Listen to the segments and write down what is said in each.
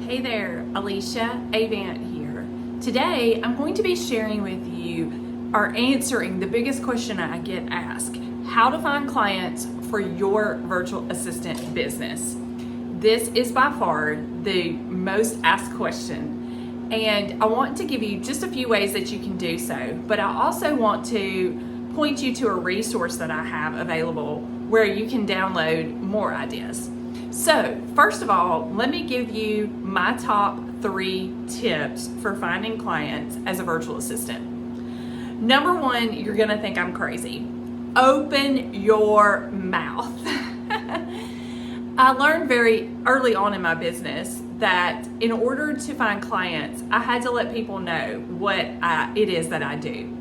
Hey there, Alicia Avant here. Today, I'm going to be sharing with you or answering the biggest question I get asked: how to find clients for your virtual assistant business. This is by far the most asked question, and I want to give you just a few ways that you can do so, but I also want to point you to a resource that I have available where you can download more ideas. So, first of all, let me give you my top 3 tips for finding clients as a virtual assistant. Number 1, you're gonna think I'm crazy. Open your mouth. I learned very early on in my business that in order to find clients, I had to let people know what it is that I do.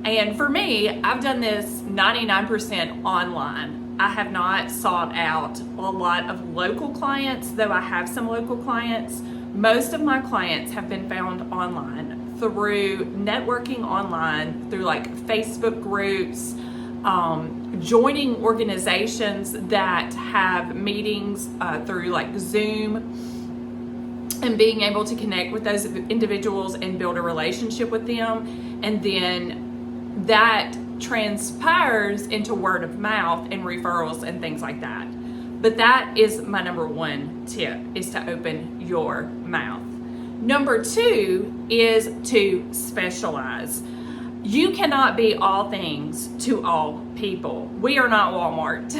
And for me, I've done this 99% online. I have not sought out a lot of local clients, though I have some local clients. Most of my clients have been found online through networking online, through like Facebook groups, joining organizations that have meetings through like Zoom, and being able to connect with those individuals and build a relationship with them. And then that transpires into word of mouth and referrals and things like that. But that is my number 1 tip, is to open your mouth. Number 2 is to specialize. You cannot be all things to all people. We are not Walmart.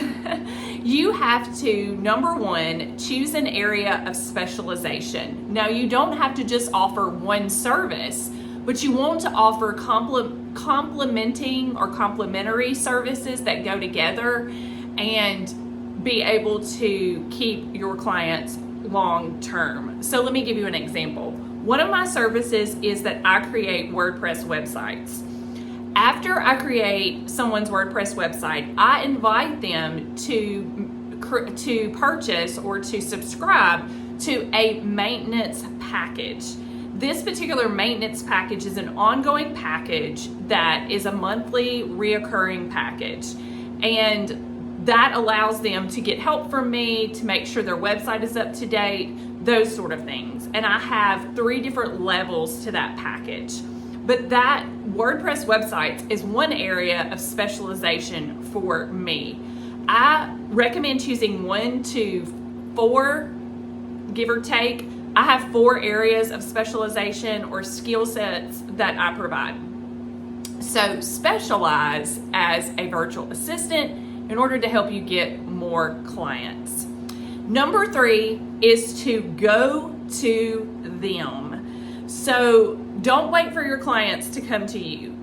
You have to, number 1, choose an area of specialization. Now, you don't have to just offer one service, but you want to offer complementing or complementary services that go together and be able to keep your clients long term. So let me give you an example. One of my services is that I create WordPress websites. After I create someone's WordPress website, I invite them to purchase or to subscribe to a maintenance package. This particular maintenance package is an ongoing package that is a monthly reoccurring package, and that allows them to get help from me, to make sure their website is up to date, those sort of things. And I have 3 different levels to that package. But that WordPress website is one area of specialization for me. I recommend choosing 1 to 4, give or take. I have 4 areas of specialization or skill sets that I provide. So specialize as a virtual assistant in order to help you get more clients. Number 3 is to go to them. So don't wait for your clients to come to you.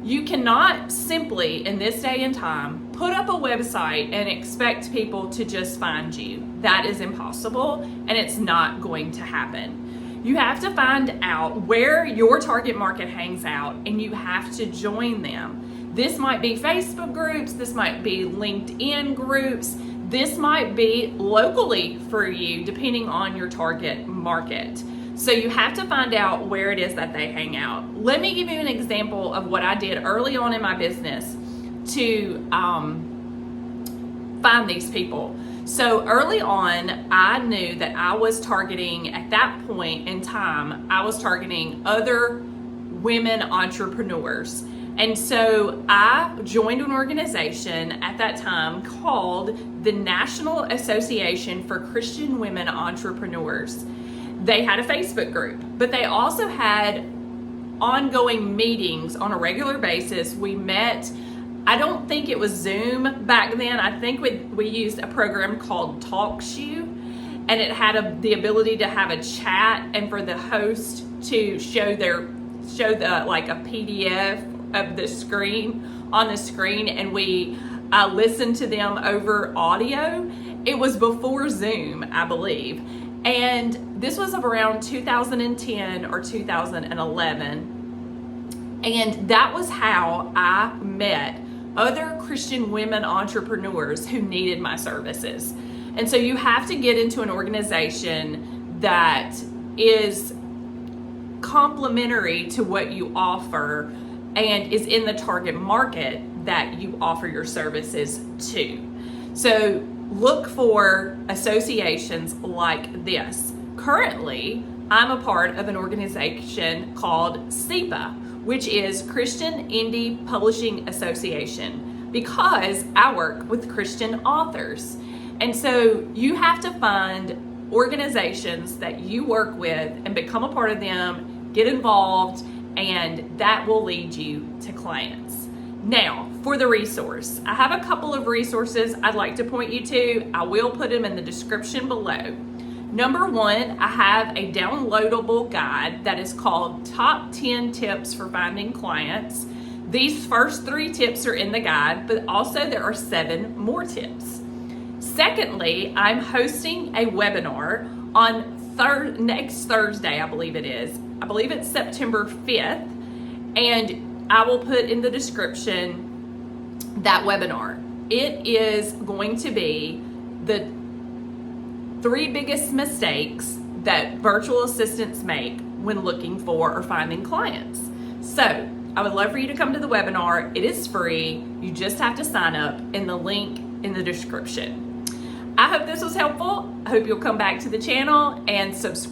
You cannot simply, in this day and time, put up a website and expect people to just find you. That is impossible, and it's not going to happen. You have to find out where your target market hangs out, and you have to join them. This might be Facebook groups, this might be LinkedIn groups, this might be locally for you, depending on your target market. So you have to find out where it is that they hang out. Let me give you an example of what I did early on in my business to find these people. So early on, I knew that I was targeting, at that point in time, I was targeting other women entrepreneurs. And so I joined an organization at that time called the National Association for Christian Women Entrepreneurs. They had a Facebook group, but they also had ongoing meetings on a regular basis. We met, I don't think it was Zoom back then. I think we used a program called TalkShoe, and it had the ability to have a chat and for the host to show the like a PDF of the screen on the screen, and we listened to them over audio. It was before Zoom, I believe. And this was around 2010 or 2011. And that was how I met other Christian women entrepreneurs who needed my services. And so you have to get into an organization that is complementary to what you offer and is in the target market that you offer your services to. So look for associations like this. currently, I'm a part of an organization called CIPA, which is Christian Indie Publishing Association, because I work with Christian authors. And so you have to find organizations that you work with and become a part of them, get involved, and that will lead you to clients. Now, for the resource, I have a couple of resources I'd like to point you to. I will put them in the description below. Number one, I have a downloadable guide that is called Top 10 Tips for Finding Clients. These first 3 tips are in the guide, but also there are 7 more tips. Secondly, I'm hosting a webinar on next Thursday, I believe it is. I believe it's September 5th, and I will put in the description that webinar. It is going to be the 3 biggest mistakes that virtual assistants make when looking for or finding clients. So I would love for you to come to the webinar. It is free. You just have to sign up in the link in the description. I hope this was helpful. I hope you'll come back to the channel and subscribe.